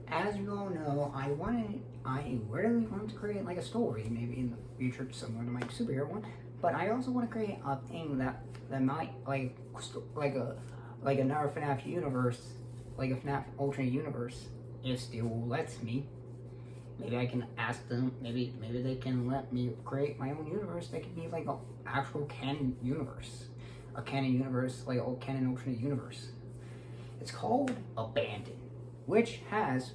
as you all know, I really want to create like a story, maybe in the future, similar to my superhero one. But I also want to create a thing that might like a like another FNAF universe, like a FNAF alternate universe, if still lets me. Maybe I can ask them. Maybe they can let me create my own universe. That could be like an actual canon universe, like a canon alternate universe. It's called Abandon, which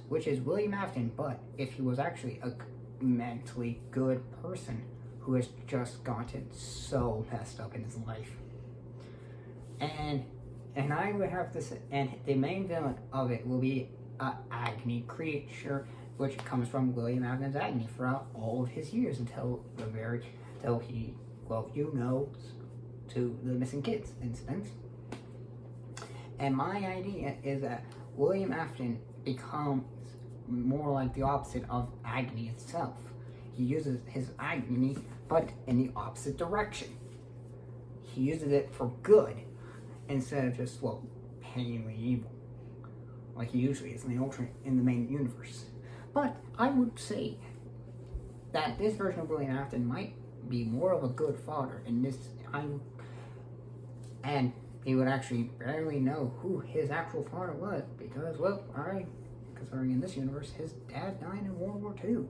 is William Afton, but if he was actually a mentally good person who has just gotten so messed up in his life. And I would have to say, and the main villain of it will be an agony creature, which comes from William Afton's agony throughout all of his years until he, well, to the missing kids incident. And my idea is that William Afton becomes more like the opposite of agony itself. He uses his agony, but in the opposite direction. He uses it for good instead of just, well, painfully evil, like he usually is in the main universe. But I would say that this version of William Afton might be more of a good father in this time, and he would actually barely know who his actual father was because, well, considering in this universe, his dad died in World War II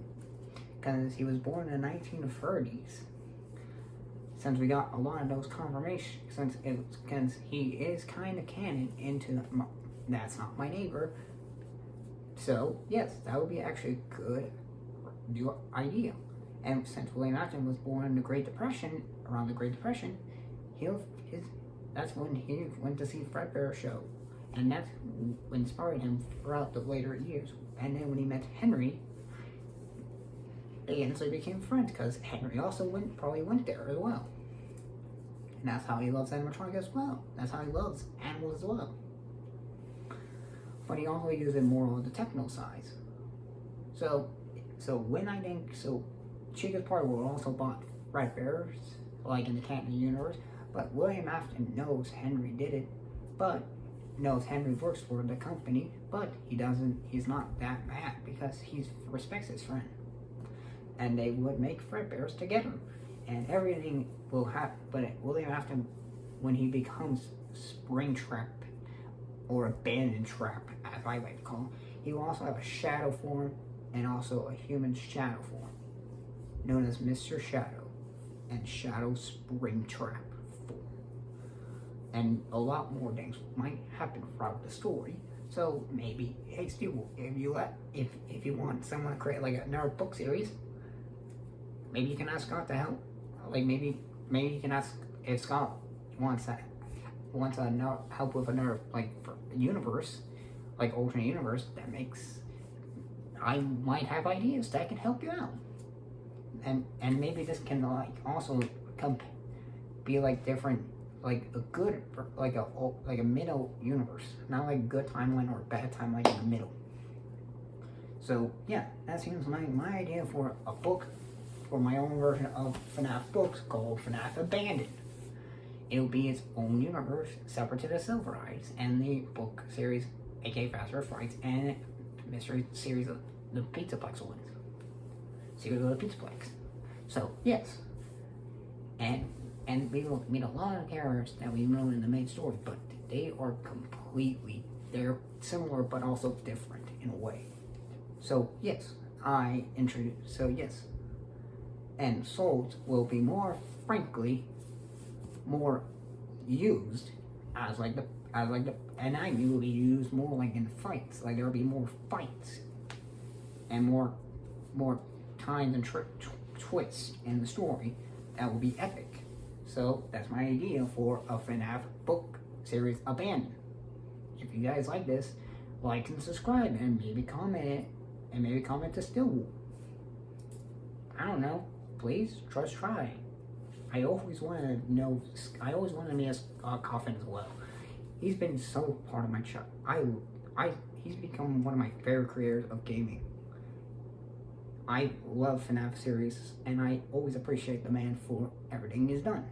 because he was born in the 1930s. Since we got a lot of those confirmations, since he is kind of canon into That's Not My Neighbor. So, yes, that would be actually a good idea. And since William Afton was born in the Great Depression, around the Great Depression, that's when he went to see Fredbear's show. And that's what inspired him throughout the later years. And then when he met Henry, they instantly became friends because Henry also probably went there as well. And that's how he loves animatronic as well. That's how he loves animals as well. But he also uses it more on the techno side. So Chica's Party will also bought Fredbear's, like in the canon universe, but William Afton knows Henry did it, but knows Henry works for the company, but he's not that mad because he respects his friend. And they would make Fredbear's together. And everything will happen, but William Afton, when he becomes Springtrap, or Abandoned Trap, as I like to call him, he will also have a shadow form and also a human shadow form, known as Mr. Shadow and Shadow Springtrap form. And a lot more things might happen throughout the story. So maybe, hey Steve, if you want someone to create like another book series, maybe you can ask Scott to help. Like maybe you can ask if Scott wants help with another universe, like alternate universe. I might have ideas that can help you out, and maybe this can also be different, like a good, like a middle universe, not like a good timeline or a bad timeline in the middle. So yeah, that seems my idea for a book, for my own version of FNAF books called FNAF Abandoned. It'll be its own universe, separate to the Silver Eyes and the book series, aka Faster Fights, and mystery series of the Pizzaplex ones. Secret of the Pizzaplex. So, yes. And we will meet a lot of characters that we know in the main story, but they're similar but also different in a way. So, yes. And souls will be more used as and I will be used more like in fights. Like there will be more fights and more times and twists in the story that will be epic. So that's my idea for a FNAF book series, Abandoned. If you guys like this, like and subscribe and maybe comment to Still. I don't know. Please try. I always wanted to meet Coffin as well. He's been so part of my he's become one of my favorite creators of gaming. I love FNAF series, and I always appreciate the man for everything he's done.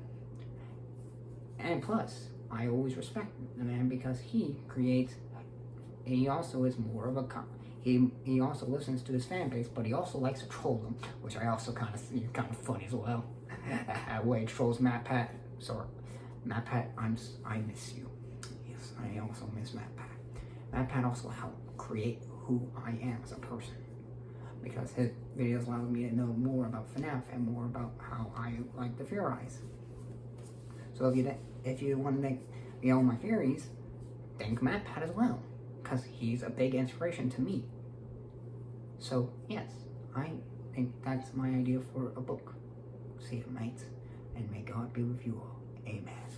And plus, I always respect the man because he creates he also is more of a he also listens to his fan base, but he also likes to troll them, which I also kind of see kind of funny as well. Way trolls Matt Pat. Sorry, Matt Pat, I miss you. Yes, I also miss Matt Pat. Matt Pat also helped create who I am as a person, because his videos allow me to know more about FNAF and more about how I like to theorize. So if you want to make me all my theories, thank Matt Pat as well, because he's a big inspiration to me. So yes, I think that's my idea for a book. See you, mates, and may God be with you all. Amen.